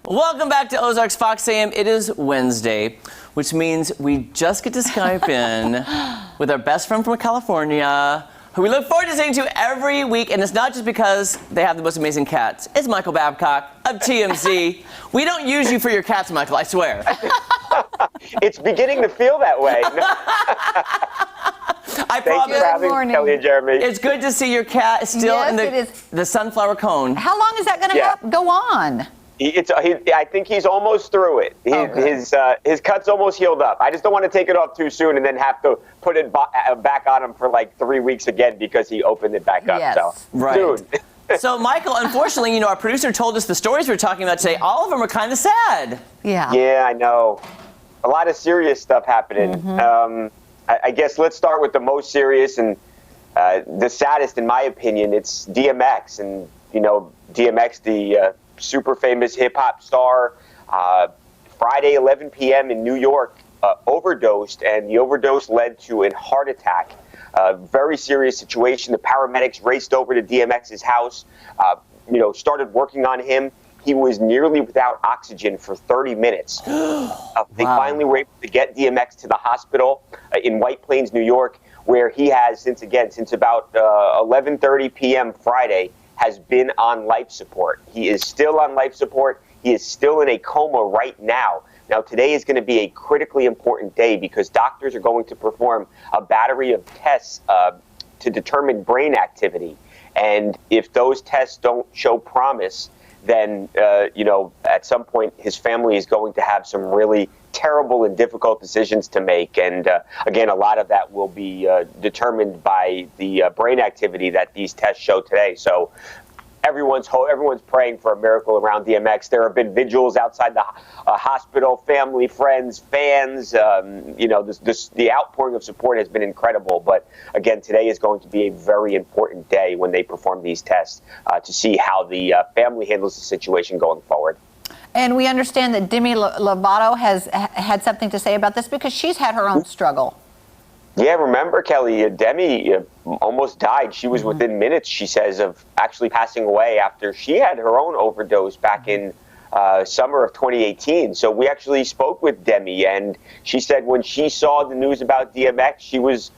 Welcome back to Ozarks Fox AM. It is Wednesday, which means we just get to Skype in with our best friend from California, who we look forward to seeing to every week. And it's not just because they have the most amazing cats. It's Michael Babcock of TMZ. We don't use you for your cats, Michael, I swear. It's beginning to feel that way. I Thank you for having Kelly and Jeremy. It's good to see your cat still in the sunflower cone. How long is that going to go on? I think he's almost through it. His cut's almost healed up. I just don't want to take it off too soon and then have to put it back on him for like 3 weeks again because he opened it back up. Yes. So right. Soon. So, Michael, unfortunately, our producer told us the stories we're talking about today. All of them are kind of sad. Yeah. Yeah, I know. A lot of serious stuff happening. Mm-hmm. I guess let's start with the most serious and the saddest, in my opinion. It's DMX, and DMX, the super famous hip hop star, Friday 11 p.m. in New York, overdosed, and the overdose led to a heart attack. Very serious situation. The paramedics raced over to DMX's house, started working on him. He was nearly without oxygen for 30 minutes. They finally were able to get DMX to the hospital in White Plains, New York, where he has, since about 11:30 p.m. Friday, has been on life support. He is still on life support. He is still in a coma right now. Now, today is going to be a critically important day because doctors are going to perform a battery of tests to determine brain activity. And if those tests don't show promise, then, at some point his family is going to have some really terrible and difficult decisions to make. And again, a lot of that will be determined by the brain activity that these tests show today. So everyone's praying for a miracle around DMX. There have been vigils outside the hospital, family, friends, fans. The outpouring of support has been incredible. But again, today is going to be a very important day when they perform these tests to see how the family handles the situation going forward. And we understand that Demi Lovato has had something to say about this because she's had her own struggle. Yeah, remember, Kelly, Demi almost died. She was within minutes, she says, of actually passing away after she had her own overdose back in summer of 2018. So we actually spoke with Demi, and she said when she saw the news about DMX, she was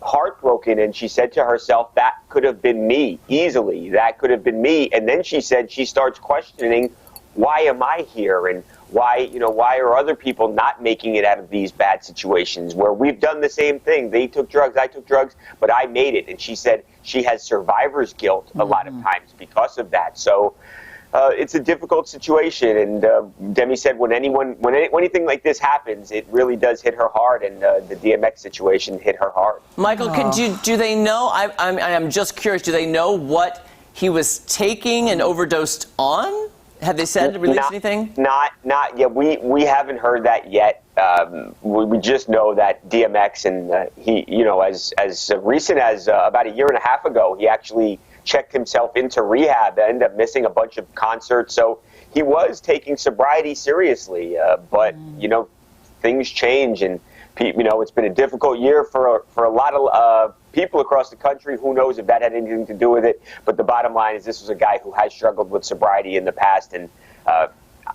heartbroken, and she said to herself, that could have been me, easily. That could have been me. And then she said she starts questioning, why am I here? And why are other people not making it out of these bad situations where we've done the same thing? They took drugs, I took drugs, but I made it. And she said she has survivor's guilt a lot of times because of that. So it's a difficult situation. And Demi said when anything like this happens, it really does hit her hard. And the DMX situation hit her hard. Michael, do they know? I'm just curious. Do they know what he was taking and overdosed on? Have they said released anything? Not yet. We haven't heard that yet. We just know that DMX and he, as recent as about a year and a half ago, he actually checked himself into rehab and ended up missing a bunch of concerts. So he was taking sobriety seriously. But things change, and it's been a difficult year for a lot of people across the country. Who knows if that had anything to do with it? But the bottom line is this was a guy who has struggled with sobriety in the past, and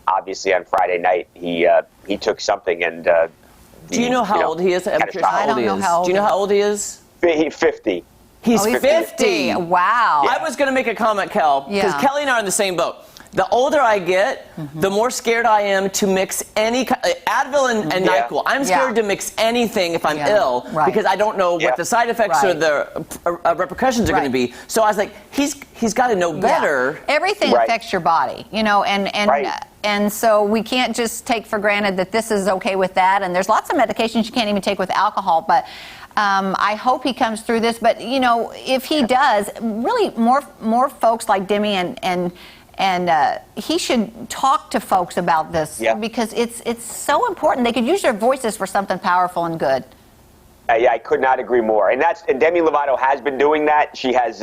obviously on Friday night he took something. And do you know how old he is? I'm curious how old he is. Do you know how old he is? He's 50. He's 50. Wow. I was going to make a comment, Kel, because Kelly and I are in the same boat. The older I get, the more scared I am to mix any Advil and NyQuil. I'm scared to mix anything if I'm ill because I don't know what the side effects or the repercussions are going to be. So I was like, he's got to know better. Everything affects your body, and so we can't just take for granted that this is okay with that. And there's lots of medications you can't even take with alcohol, but. I hope he comes through this, but if he does, really more folks like Demi and he should talk to folks about this because it's so important. They could use their voices for something powerful and good. I could not agree more. And Demi Lovato has been doing that. She has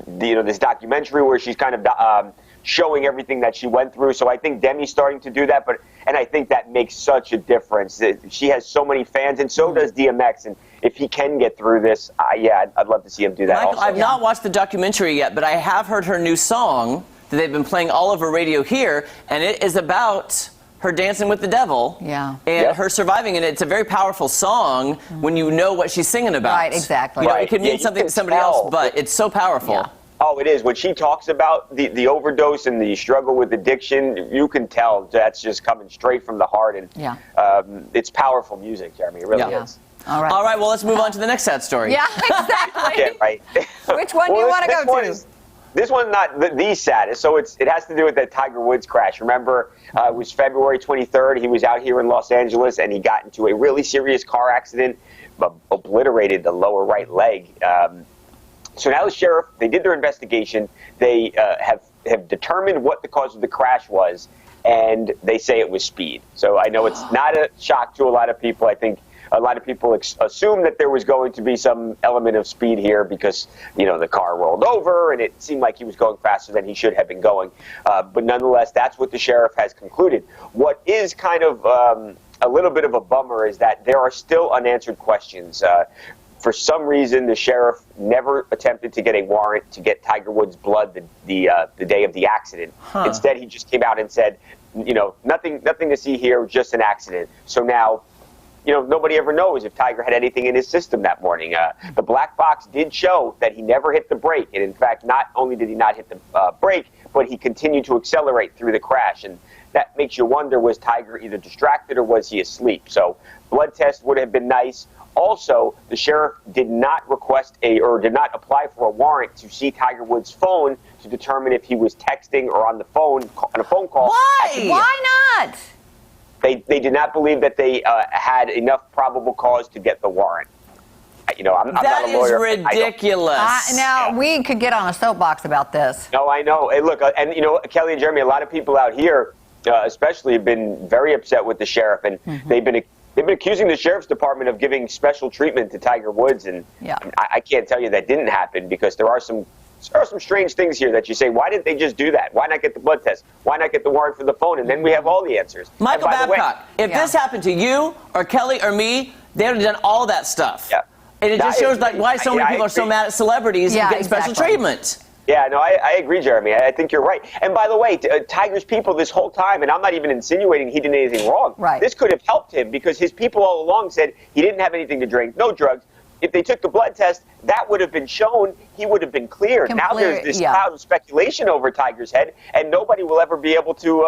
this documentary where she's kind of showing everything that she went through. So I think Demi's starting to do that, and I think that makes such a difference. She has so many fans, and so does DMX. And if he can get through this, I'd love to see him do that. Michael, also. I've not watched the documentary yet, but I have heard her new song. that they've been playing all over radio here, and it is about her dancing with the devil. Yeah. And her surviving, and it's a very powerful song when you know what she's singing about. Right, exactly. You know, Right. it could mean Yeah, you something can to somebody tell. else, but it's so powerful. Yeah. Oh, it is. When she talks about the overdose and the struggle with addiction, you can tell that's just coming straight from the heart. And it's powerful music, Jeremy. It really is. All right. All right, well, let's move on to the next sad story. Yeah, exactly. Yeah, right. Which one do you want to go to? This one's not the saddest, so it has to do with that Tiger Woods crash. Remember, it was February 23rd. He was out here in Los Angeles, and he got into a really serious car accident, obliterated the lower right leg. So now the sheriff, they did their investigation. They have determined what the cause of the crash was, and they say it was speed. So I know it's not a shock to a lot of people. I think a lot of people assume that there was going to be some element of speed here because, the car rolled over and it seemed like he was going faster than he should have been going. But nonetheless, that's what the sheriff has concluded. What is kind of a little bit of a bummer is that there are still unanswered questions. For some reason, the sheriff never attempted to get a warrant to get Tiger Woods' blood the day of the accident. Instead, he just came out and said, nothing to see here, just an accident. So now, nobody ever knows if Tiger had anything in his system that morning. The black box did show that he never hit the brake. And in fact, not only did he not hit the brake, but he continued to accelerate through the crash. And that makes you wonder, was Tiger either distracted or was he asleep? So blood test would have been nice. Also, the sheriff did not did not apply for a warrant to see Tiger Woods' phone to determine if he was texting or on a phone call. Why? Why not? They did not believe that they had enough probable cause to get the warrant. I'm not a lawyer. That is ridiculous. Now, we could get on a soapbox about this. No, I know. Hey, look, and Kelly and Jeremy, a lot of people out here, especially, have been very upset with the sheriff, and they've been accusing the sheriff's department of giving special treatment to Tiger Woods, and I can't tell you that didn't happen because there are some strange things here that you say, why didn't they just do that? Why not get the blood test? Why not get the warrant for the phone? And then we have all the answers. Michael Babcock, if this happened to you or Kelly or me, they would have done all that stuff. Yeah. And it just shows why so many people are so mad at celebrities getting special treatment. Yeah, no, I agree, Jeremy. I think you're right. And by the way, Tiger's people this whole time, and I'm not even insinuating he did anything wrong. Right. This could have helped him because his people all along said he didn't have anything to drink, no drugs. If they took the blood test, that would have been shown. He would have been cleared. Now there's this cloud of speculation over Tiger's head, and nobody will ever be able to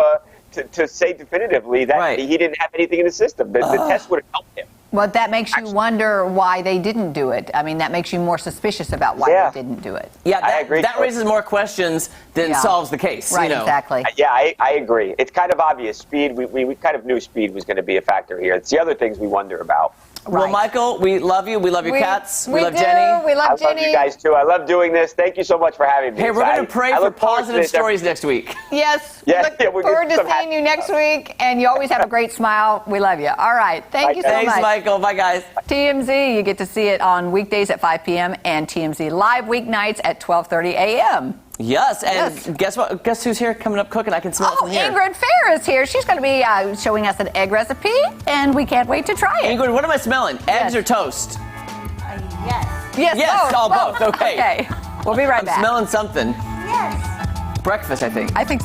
say definitively that he didn't have anything in his system. The test would have helped him. Well, that makes you wonder why they didn't do it. I mean, that makes you more suspicious about why they didn't do it. Yeah, I agree. That raises more questions than solves the case. Right, exactly. Yeah, I agree. It's kind of obvious. Speed, we kind of knew speed was going to be a factor here. It's the other things we wonder about. Right. Well, Michael, we love you. We love your cats. We love do. Jenny. We love Jenny. I love you guys, too. I love doing this. Thank you so much for having me. Hey, we're going to pray for positive stories next week. Yes. Yeah, Look forward to seeing you next week. And you always have a great smile. We love you. All right. Thank you so much. Thanks, Michael. Bye, guys. TMZ, you get to see it on weekdays at 5 p.m. and TMZ live weeknights at 12:30 a.m. Yes, and guess what? Guess who's here coming up cooking? I can smell it from here. Ingrid Fair is here. She's going to be showing us an egg recipe, and we can't wait to try it. Ingrid, what am I smelling? Eggs or toast? Yes. Yes, both. both. Okay. Okay. We'll be right back. I'm smelling something. Yes. Breakfast, I think. I think